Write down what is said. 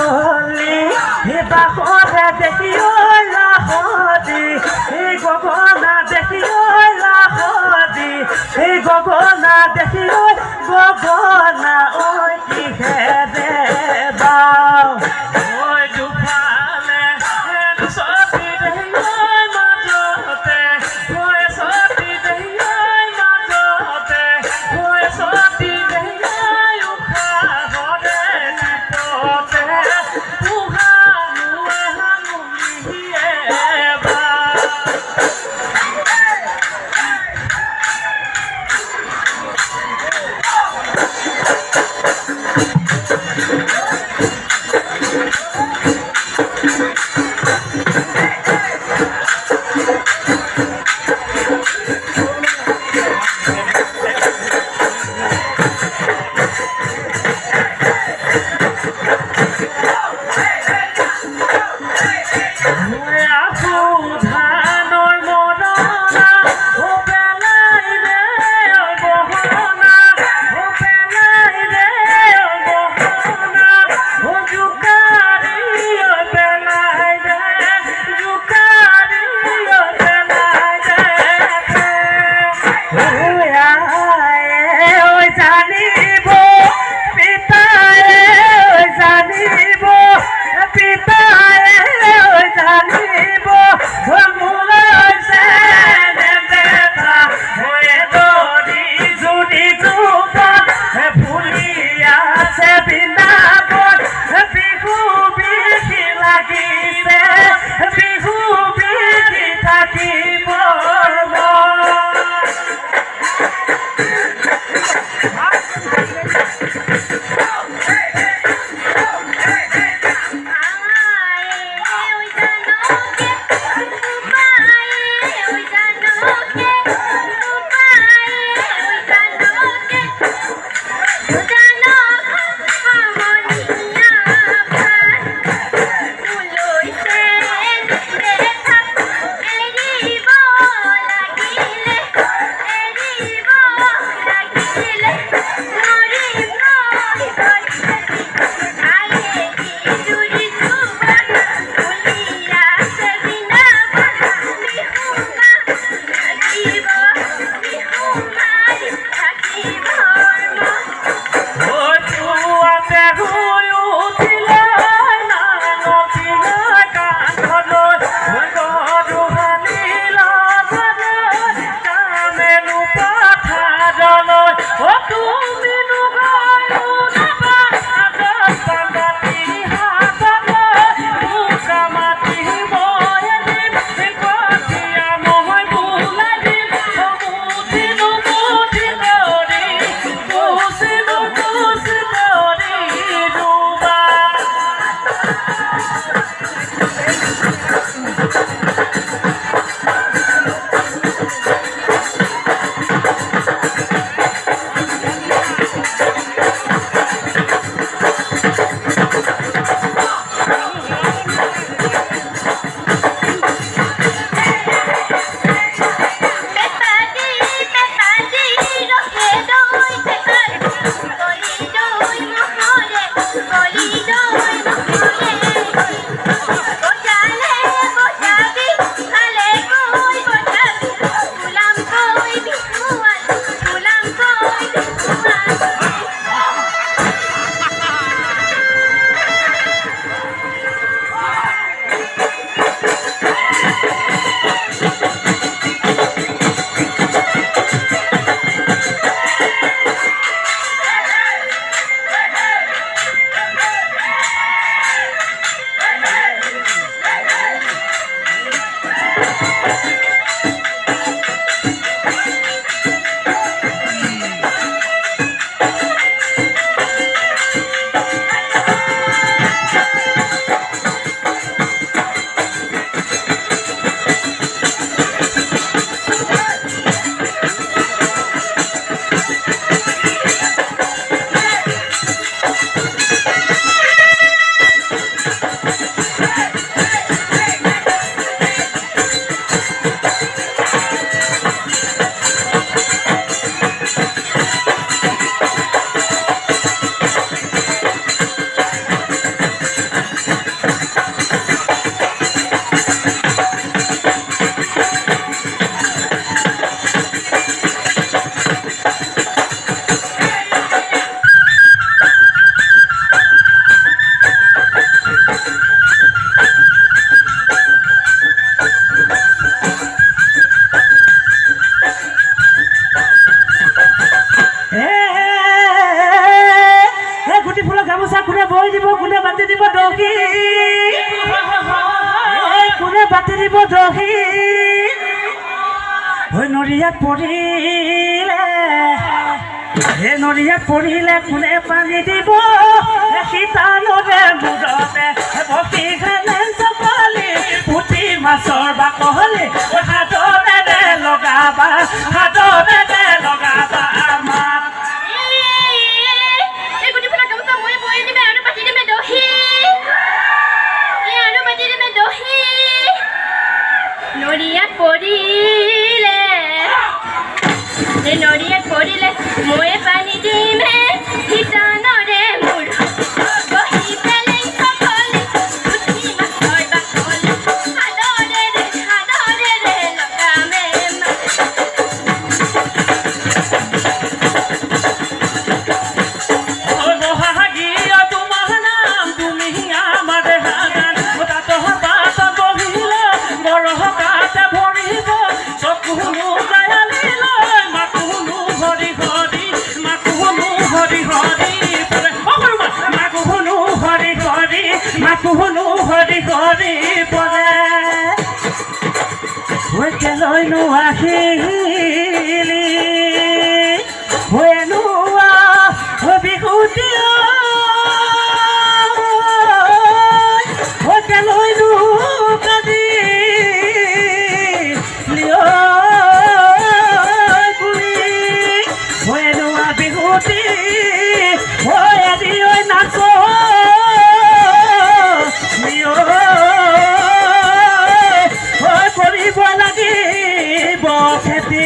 গলি বাসতে দেখি লাহদি গগনা দেখি লাহদি গগনা দেখি গগনা ওই কিহেৰে বাও ওই দুফালে সতী দেহি মাজতে ওই সতী দেহি মাজতে ওই সতী দেহি উশাহতে চিততে পুহানুৱে হাঙুলিয়ে বা দিব দহি কোনে বাটি দিব দহি হৈ নৰিয়াত পৰিলে হে নৰিয়াত পৰিলে কোনে পানী দিব সীতানৰে মূৰতে বসি খালে চপালি পুঠি মাছৰ বাকলি হাতৰে লগাবা হাতৰে লগাবা আমাক নৰিয়াত পৰিলে মই পানী দিম সীতানৰে মোৰ বহি পেলেং চকলি পুঠি মাছৰ বাকলি হাতৰে লগামে বহাগীয়া তোমাৰ নাম তুমি আমাৰ হাগান তাত বহিলে গৰহ কাতে ভৰিব চকুনো গায়ালি লৈ মাকুনো হৰি হৰি মাকুনো হৰি হৰি মাকুনো হৰি হৰি মাকুনো হৰি হৰি পৰে হৈকেলৈনো আহিলি হৈনোৱা বিহুতি হৈকেলৈনো কাদি হৈনোৱা বিহুতি হৈ আদি ঐ নাচ কৰিব লাগিব খেতি